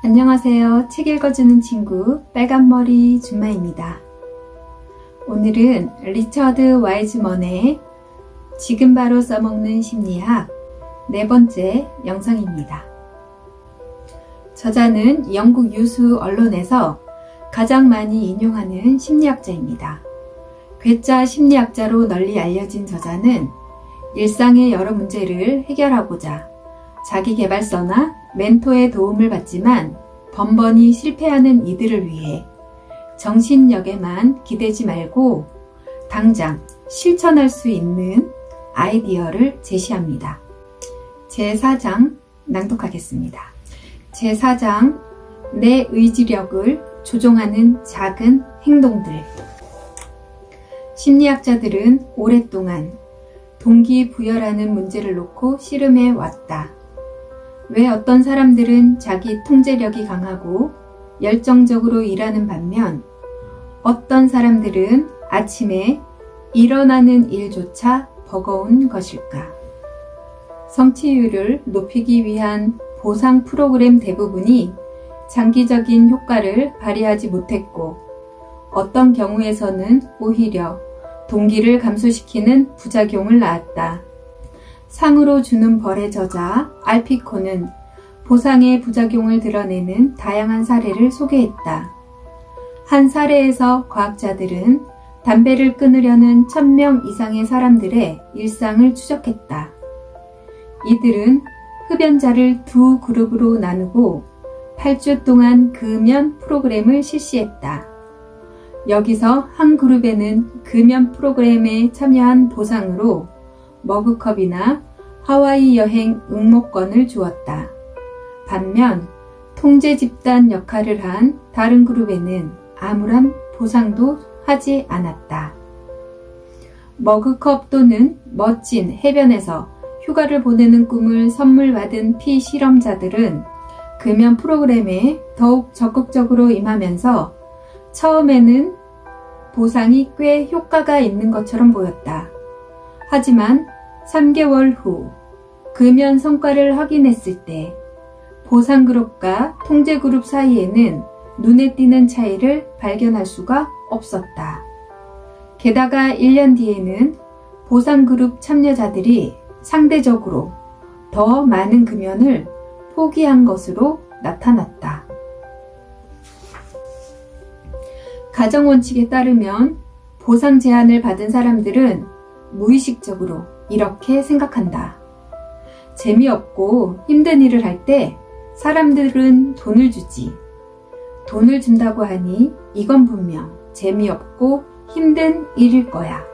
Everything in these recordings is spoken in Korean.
안녕하세요. 책 읽어주는 친구 빨간머리 준마입니다. 오늘은 리처드 와이즈먼의 지금 바로 써먹는 심리학 네 번째 영상입니다. 저자는 영국 유수 언론에서 가장 많이 인용하는 심리학자입니다. 괴짜 심리학자로 널리 알려진 저자는 일상의 여러 문제를 해결하고자 자기계발서나 멘토의 도움을 받지만 번번이 실패하는 이들을 위해 정신력에만 기대지 말고 당장 실천할 수 있는 아이디어를 제시합니다. 제4장 낭독하겠습니다. 제4장 내 의지력을 조종하는 작은 행동들. 심리학자들은 오랫동안 동기부여라는 문제를 놓고 씨름해 왔다. 왜 어떤 사람들은 자기 통제력이 강하고 열정적으로 일하는 반면 어떤 사람들은 아침에 일어나는 일조차 버거운 것일까? 성취율을 높이기 위한 보상 프로그램 대부분이 장기적인 효과를 발휘하지 못했고 어떤 경우에서는 오히려 동기를 감소시키는 부작용을 낳았다. 상으로 주는 벌의 저자 알피코는 보상의 부작용을 드러내는 다양한 사례를 소개했다. 한 사례에서 과학자들은 담배를 끊으려는 1000명 이상의 사람들의 일상을 추적했다. 이들은 흡연자를 두 그룹으로 나누고 8주 동안 금연 프로그램을 실시했다. 여기서 한 그룹에는 금연 프로그램에 참여한 보상으로 머그컵이나 하와이 여행 응모권을 주었다. 반면 통제 집단 역할을 한 다른 그룹에는 아무런 보상도 하지 않았다. 머그컵 또는 멋진 해변에서 휴가를 보내는 꿈을 선물 받은 피실험자들은 금연 프로그램에 더욱 적극적으로 임하면서 처음에는 보상이 꽤 효과가 있는 것처럼 보였다. 하지만 3개월 후 금연 성과를 확인했을 때 보상 그룹과 통제 그룹 사이에는 눈에 띄는 차이를 발견할 수가 없었다. 게다가 1년 뒤에는 보상 그룹 참여자들이 상대적으로 더 많은 금연을 포기한 것으로 나타났다. 가정원칙에 따르면 보상 제한을 받은 사람들은 무의식적으로 이렇게 생각한다. 재미없고 힘든 일을 할 때 사람들은 돈을 주지. 돈을 준다고 하니 이건 분명 재미없고 힘든 일일 거야.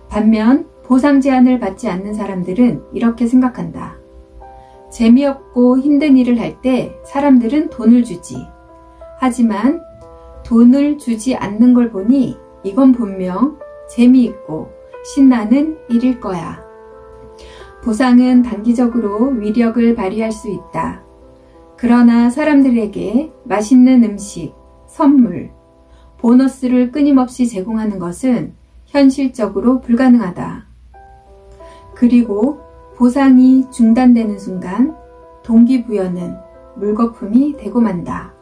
반면 보상 제한을 받지 않는 사람들은 이렇게 생각한다. 재미없고 힘든 일을 할 때 사람들은 돈을 주지. 하지만 돈을 주지 않는 걸 보니 이건 분명 재미있고 신나는 일일 거야. 보상은 단기적으로 위력을 발휘할 수 있다. 그러나 사람들에게 맛있는 음식, 선물, 보너스를 끊임없이 제공하는 것은 현실적으로 불가능하다. 그리고 보상이 중단되는 순간 동기부여는 물거품이 되고 만다.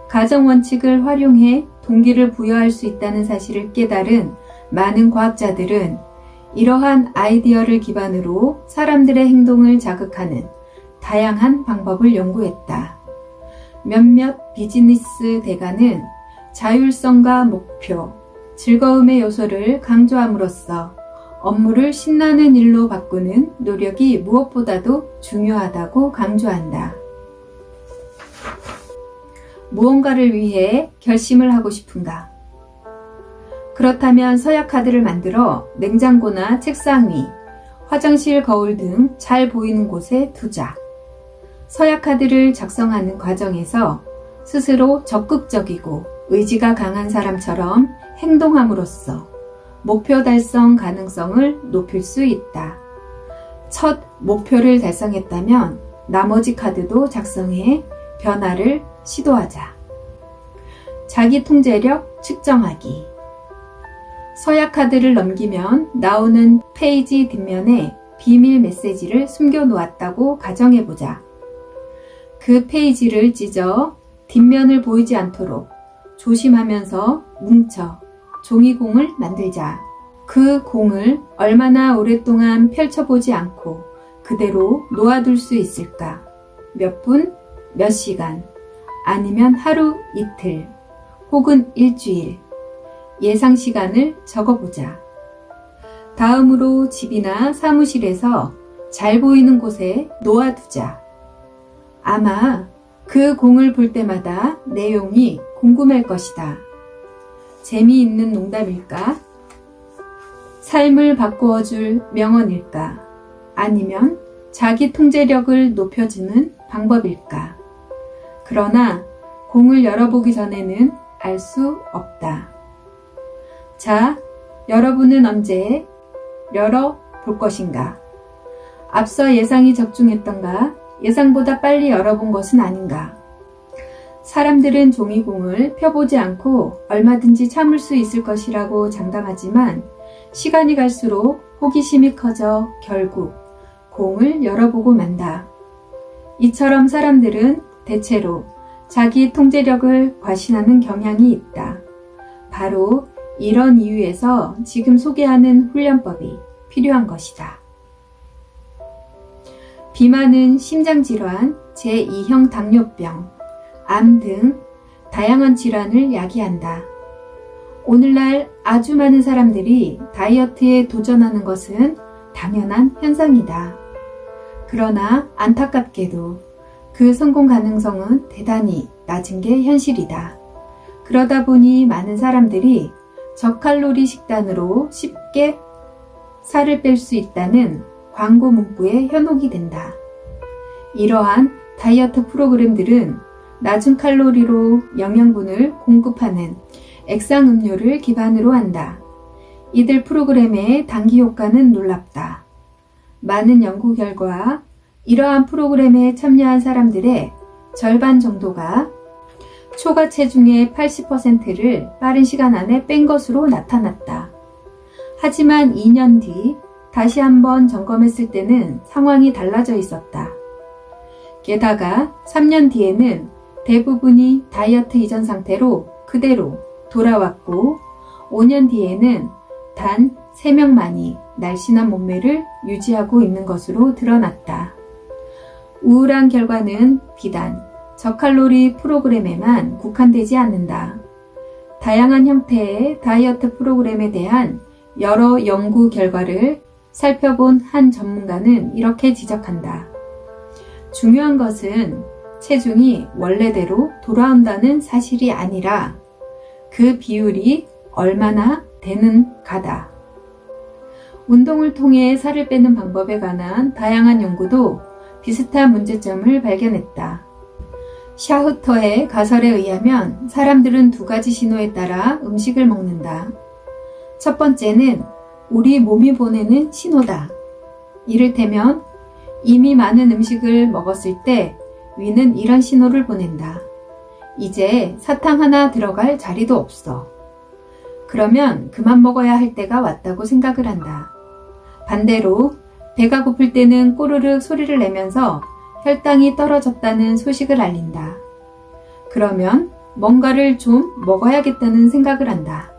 가정원칙을 활용해 동기를 부여할 수 있다는 사실을 깨달은 많은 과학자들은 이러한 아이디어를 기반으로 사람들의 행동을 자극하는 다양한 방법을 연구했다. 몇몇 비즈니스 대가는 자율성과 목표, 즐거움의 요소를 강조함으로써 업무를 신나는 일로 바꾸는 노력이 무엇보다도 중요하다고 강조한다. 무언가를 위해 결심을 하고 싶은가? 그렇다면 서약 카드를 만들어 냉장고나 책상 위, 화장실 거울 등 잘 보이는 곳에 두자. 서약 카드를 작성하는 과정에서 스스로 적극적이고 의지가 강한 사람처럼 행동함으로써 목표 달성 가능성을 높일 수 있다. 첫 목표를 달성했다면 나머지 카드도 작성해 변화를 시도하자. 자기 통제력 측정하기. 서약 카드를 넘기면 나오는 페이지 뒷면에 비밀 메시지를 숨겨놓았다고 가정해보자. 그 페이지를 찢어 뒷면을 보이지 않도록 조심하면서 뭉쳐 종이공을 만들자. 그 공을 얼마나 오랫동안 펼쳐보지 않고 그대로 놓아둘 수 있을까? 몇 분, 몇 시간, 아니면 하루, 이틀, 혹은 일주일. 예상 시간을 적어보자. 다음으로 집이나 사무실에서 잘 보이는 곳에 놓아두자. 아마 그 공을 볼 때마다 내용이 궁금할 것이다. 재미있는 농담일까? 삶을 바꾸어줄 명언일까? 아니면 자기 통제력을 높여주는 방법일까? 그러나 공을 열어보기 전에는 알 수 없다. 자, 여러분은 언제 열어볼 것인가? 앞서 예상이 적중했던가? 예상보다 빨리 열어본 것은 아닌가? 사람들은 종이공을 펴보지 않고 얼마든지 참을 수 있을 것이라고 장담하지만 시간이 갈수록 호기심이 커져 결국 공을 열어보고 만다. 이처럼 사람들은 대체로 자기 통제력을 과신하는 경향이 있다. 바로 이런 이유에서 지금 소개하는 훈련법이 필요한 것이다. 비만은 심장질환, 제2형 당뇨병, 암 등 다양한 질환을 야기한다. 오늘날 아주 많은 사람들이 다이어트에 도전하는 것은 당연한 현상이다. 그러나 안타깝게도 그 성공 가능성은 대단히 낮은 게 현실이다. 그러다 보니 많은 사람들이 저칼로리 식단으로 쉽게 살을 뺄 수 있다는 광고 문구에 현혹이 된다. 이러한 다이어트 프로그램들은 낮은 칼로리로 영양분을 공급하는 액상 음료를 기반으로 한다. 이들 프로그램의 단기 효과는 놀랍다. 많은 연구 결과 이러한 프로그램에 참여한 사람들의 절반 정도가 초과 체중의 80%를 빠른 시간 안에 뺀 것으로 나타났다. 하지만 2년 뒤 다시 한번 점검했을 때는 상황이 달라져 있었다. 게다가 3년 뒤에는 대부분이 다이어트 이전 상태로 그대로 돌아왔고 5년 뒤에는 단 3명만이 날씬한 몸매를 유지하고 있는 것으로 드러났다. 우울한 결과는 비단 저칼로리 프로그램에만 국한되지 않는다. 다양한 형태의 다이어트 프로그램에 대한 여러 연구 결과를 살펴본 한 전문가는 이렇게 지적한다. 중요한 것은 체중이 원래대로 돌아온다는 사실이 아니라 그 비율이 얼마나 되는가다. 운동을 통해 살을 빼는 방법에 관한 다양한 연구도 비슷한 문제점을 발견했다. 샤흐터의 가설에 의하면 사람들은 2가지 신호에 따라 음식을 먹는다. 첫 번째는 우리 몸이 보내는 신호다. 이를테면 이미 많은 음식을 먹었을 때 위는 이런 신호를 보낸다. 이제 사탕 하나 들어갈 자리도 없어. 그러면 그만 먹어야 할 때가 왔다고 생각을 한다. 반대로 배가 고플 때는 꼬르륵 소리를 내면서 혈당이 떨어졌다는 소식을 알린다. 그러면 뭔가를 좀 먹어야겠다는 생각을 한다.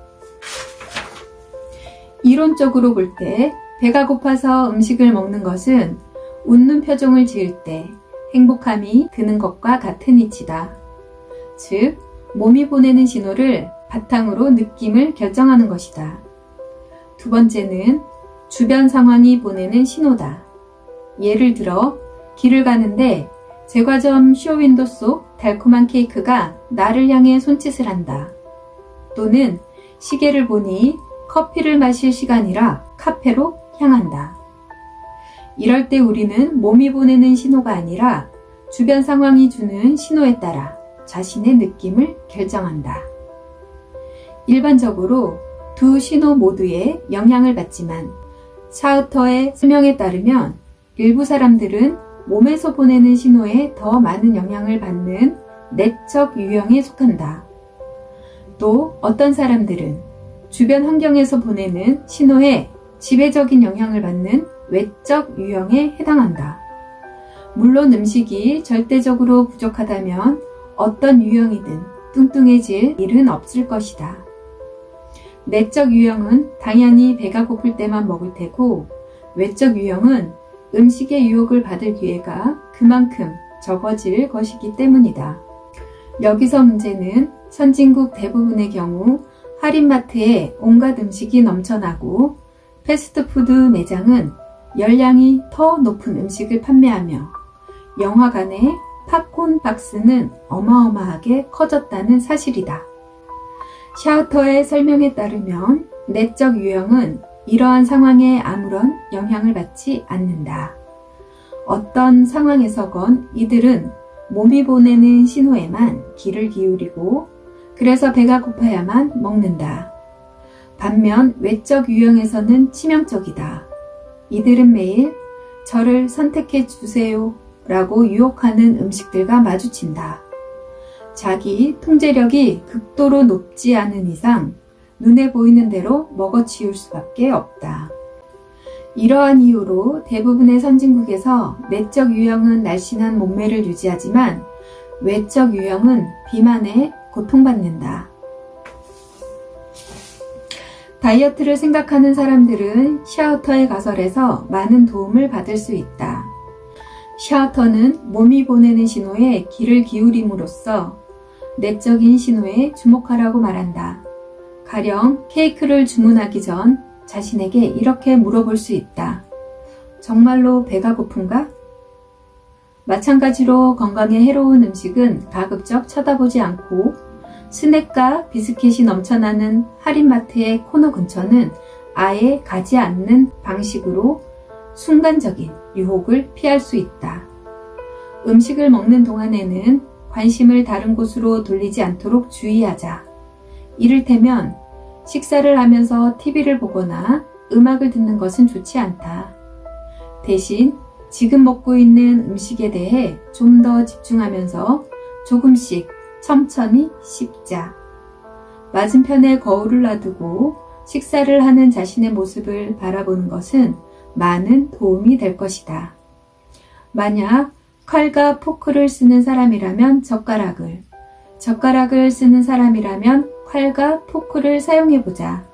이론적으로 볼 때 배가 고파서 음식을 먹는 것은 웃는 표정을 지을 때 행복함이 드는 것과 같은 이치다. 즉, 몸이 보내는 신호를 바탕으로 느낌을 결정하는 것이다. 두 번째는 주변 상황이 보내는 신호다. 예를 들어 길을 가는데 제과점 쇼윈도 속 달콤한 케이크가 나를 향해 손짓을 한다. 또는 시계를 보니 커피를 마실 시간이라 카페로 향한다. 이럴 때 우리는 몸이 보내는 신호가 아니라 주변 상황이 주는 신호에 따라 자신의 느낌을 결정한다. 일반적으로 두 신호 모두에 영향을 받지만 샤흐터의 설명에 따르면 일부 사람들은 몸에서 보내는 신호에 더 많은 영향을 받는 내적 유형에 속한다. 또 어떤 사람들은 주변 환경에서 보내는 신호에 지배적인 영향을 받는 외적 유형에 해당한다. 물론 음식이 절대적으로 부족하다면 어떤 유형이든 뚱뚱해질 일은 없을 것이다. 내적 유형은 당연히 배가 고플 때만 먹을 테고, 외적 유형은 음식의 유혹을 받을 기회가 그만큼 적어질 것이기 때문이다. 여기서 문제는 선진국 대부분의 경우 할인마트에 온갖 음식이 넘쳐나고 패스트푸드 매장은 열량이 더 높은 음식을 판매하며 영화관의 팝콘 박스는 어마어마하게 커졌다는 사실이다. 샤우터의 설명에 따르면 내적 유형은 이러한 상황에 아무런 영향을 받지 않는다. 어떤 상황에서건 이들은 몸이 보내는 신호에만 귀를 기울이고 그래서 배가 고파야만 먹는다. 반면 외적 유형에서는 치명적이다. 이들은 매일 저를 선택해 주세요 라고 유혹하는 음식들과 마주친다. 자기 통제력이 극도로 높지 않은 이상 눈에 보이는 대로 먹어치울 수밖에 없다. 이러한 이유로 대부분의 선진국에서 내적 유형은 날씬한 몸매를 유지하지만 외적 유형은 비만에 고통받는다. 다이어트를 생각하는 사람들은 샤우터의 가설에서 많은 도움을 받을 수 있다. 샤우터는 몸이 보내는 신호에 귀를 기울임으로써 내적인 신호에 주목하라고 말한다. 가령 케이크를 주문하기 전 자신에게 이렇게 물어볼 수 있다. 정말로 배가 고픈가? 마찬가지로 건강에 해로운 음식은 가급적 쳐다보지 않고 스낵과 비스킷이 넘쳐나는 할인마트의 코너 근처는 아예 가지 않는 방식으로 순간적인 유혹을 피할 수 있다. 음식을 먹는 동안에는 관심을 다른 곳으로 돌리지 않도록 주의하자. 이를테면 식사를 하면서 TV를 보거나 음악을 듣는 것은 좋지 않다. 대신 지금 먹고 있는 음식에 대해 좀 더 집중하면서 조금씩 천천히 씹자. 맞은편에 거울을 놔두고 식사를 하는 자신의 모습을 바라보는 것은 많은 도움이 될 것이다. 만약 칼과 포크를 쓰는 사람이라면 젓가락을 쓰는 사람이라면 칼과 포크를 사용해보자.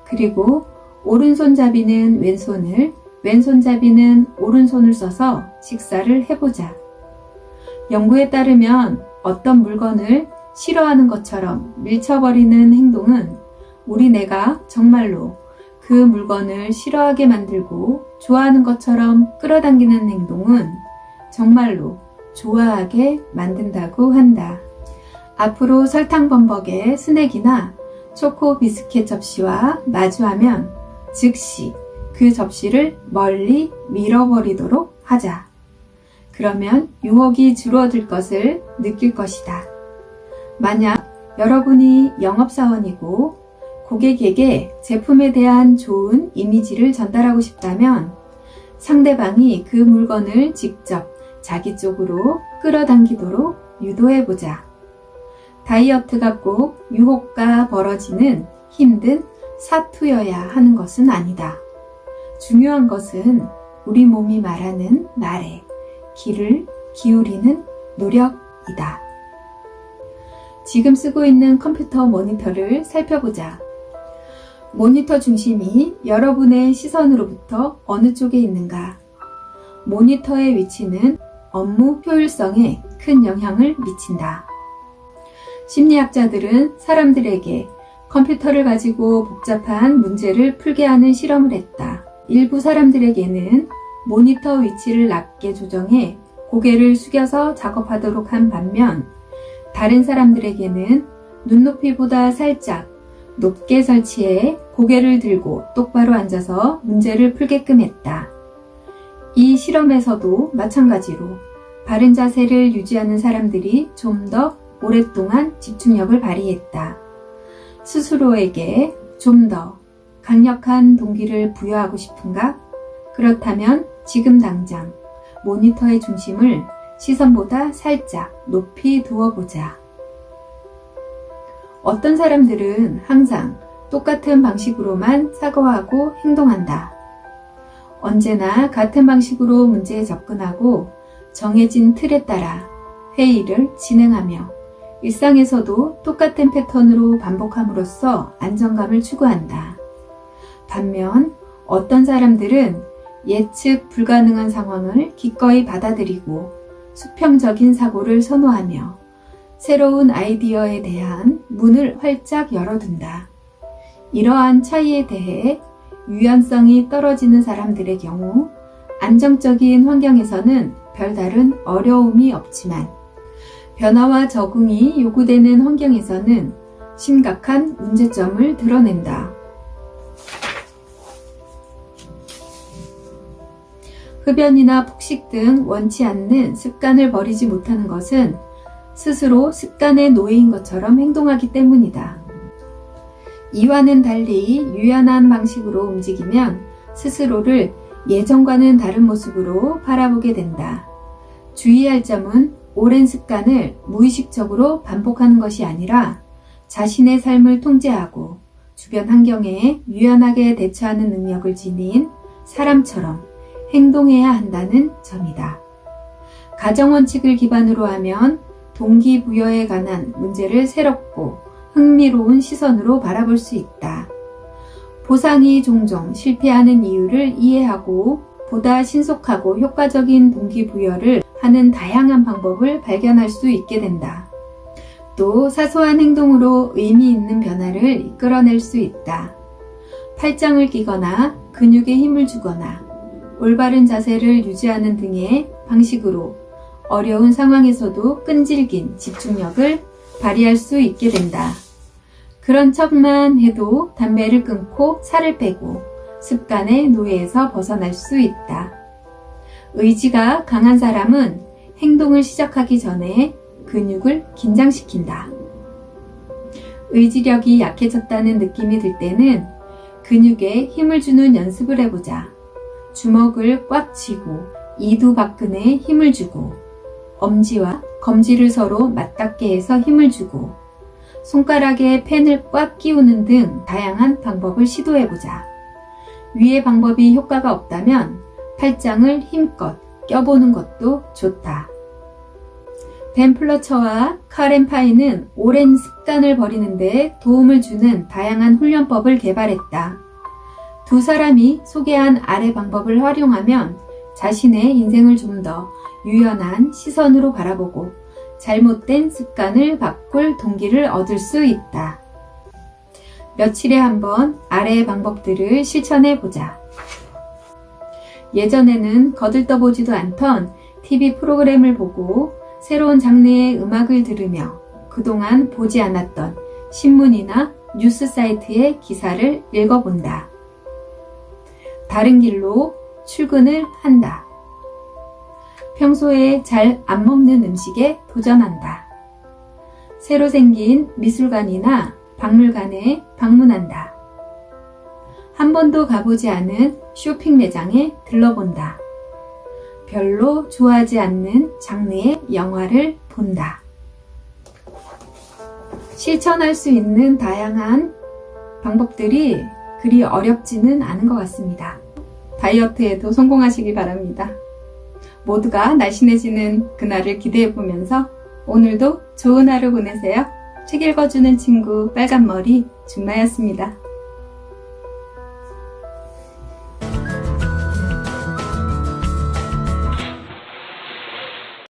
그리고 오른손잡이는 왼손을, 왼손잡이는 오른손을 써서 식사를 해보자. 연구에 따르면 어떤 물건을 싫어하는 것처럼 밀쳐버리는 행동은 우리 뇌가 정말로 그 물건을 싫어하게 만들고 좋아하는 것처럼 끌어당기는 행동은 정말로 좋아하게 만든다고 한다. 앞으로 설탕 범벅의 스낵이나 초코 비스켓 접시와 마주하면 즉시 그 접시를 멀리 밀어버리도록 하자. 그러면 유혹이 줄어들 것을 느낄 것이다. 만약 여러분이 영업사원이고 고객에게 제품에 대한 좋은 이미지를 전달하고 싶다면 상대방이 그 물건을 직접 자기 쪽으로 끌어당기도록 유도해보자. 다이어트가 꼭 유혹과 벌어지는 힘든 사투여야 하는 것은 아니다. 중요한 것은 우리 몸이 말하는 말에 귀를 기울이는 노력이다. 지금 쓰고 있는 컴퓨터 모니터를 살펴보자. 모니터 중심이 여러분의 시선으로부터 어느 쪽에 있는가? 모니터의 위치는 업무 효율성에 큰 영향을 미친다. 심리학자들은 사람들에게 컴퓨터를 가지고 복잡한 문제를 풀게 하는 실험을 했다. 일부 사람들에게는 모니터 위치를 낮게 조정해 고개를 숙여서 작업하도록 한 반면 다른 사람들에게는 눈높이보다 살짝 높게 설치해 고개를 들고 똑바로 앉아서 문제를 풀게끔 했다. 이 실험에서도 마찬가지로 바른 자세를 유지하는 사람들이 좀 더 오랫동안 집중력을 발휘했다. 스스로에게 좀 더 강력한 동기를 부여하고 싶은가? 그렇다면 지금 당장 모니터의 중심을 시선보다 살짝 높이 두어보자. 어떤 사람들은 항상 똑같은 방식으로만 사고하고 행동한다. 언제나 같은 방식으로 문제에 접근하고 정해진 틀에 따라 회의를 진행하며 일상에서도 똑같은 패턴으로 반복함으로써 안정감을 추구한다. 반면 어떤 사람들은 예측 불가능한 상황을 기꺼이 받아들이고 수평적인 사고를 선호하며 새로운 아이디어에 대한 문을 활짝 열어둔다. 이러한 차이에 대해 유연성이 떨어지는 사람들의 경우 안정적인 환경에서는 별다른 어려움이 없지만 변화와 적응이 요구되는 환경에서는 심각한 문제점을 드러낸다. 흡연이나 폭식 등 원치 않는 습관을 버리지 못하는 것은 스스로 습관의 노예인 것처럼 행동하기 때문이다. 이와는 달리 유연한 방식으로 움직이면 스스로를 예전과는 다른 모습으로 바라보게 된다. 주의할 점은 오랜 습관을 무의식적으로 반복하는 것이 아니라 자신의 삶을 통제하고 주변 환경에 유연하게 대처하는 능력을 지닌 사람처럼 행동해야 한다는 점이다. 가정원칙을 기반으로 하면 동기부여에 관한 문제를 새롭고 흥미로운 시선으로 바라볼 수 있다. 보상이 종종 실패하는 이유를 이해하고 보다 신속하고 효과적인 동기부여를 하는 다양한 방법을 발견할 수 있게 된다. 또 사소한 행동으로 의미 있는 변화를 이끌어낼 수 있다. 팔짱을 끼거나 근육에 힘을 주거나 올바른 자세를 유지하는 등의 방식으로 어려운 상황에서도 끈질긴 집중력을 발휘할 수 있게 된다. 그런 척만 해도 담배를 끊고 살을 빼고 습관의 노예에서 벗어날 수 있다. 의지가 강한 사람은 행동을 시작하기 전에 근육을 긴장시킨다. 의지력이 약해졌다는 느낌이 들 때는 근육에 힘을 주는 연습을 해보자. 주먹을 꽉 쥐고 이두박근에 힘을 주고 엄지와 검지를 서로 맞닿게 해서 힘을 주고 손가락에 펜을 꽉 끼우는 등 다양한 방법을 시도해보자. 위의 방법이 효과가 없다면 팔짱을 힘껏 껴보는 것도 좋다. 벤 플러처와 카렌 파이는 오랜 습관을 버리는 데 도움을 주는 다양한 훈련법을 개발했다. 두 사람이 소개한 아래 방법을 활용하면 자신의 인생을 좀 더 유연한 시선으로 바라보고 잘못된 습관을 바꿀 동기를 얻을 수 있다. 며칠에 한번 아래의 방법들을 실천해 보자. 예전에는 거들떠보지도 않던 TV 프로그램을 보고 새로운 장르의 음악을 들으며 그동안 보지 않았던 신문이나 뉴스 사이트의 기사를 읽어본다. 다른 길로 출근을 한다. 평소에 잘 안 먹는 음식에 도전한다. 새로 생긴 미술관이나 박물관에 방문한다. 한 번도 가보지 않은 쇼핑 매장에 들러본다. 별로 좋아하지 않는 장르의 영화를 본다. 실천할 수 있는 다양한 방법들이 그리 어렵지는 않은 것 같습니다. 다이어트에도 성공하시길 바랍니다. 모두가 날씬해지는 그날을 기대해보면서 오늘도 좋은 하루 보내세요. 책 읽어주는 친구 빨간머리 준마였습니다.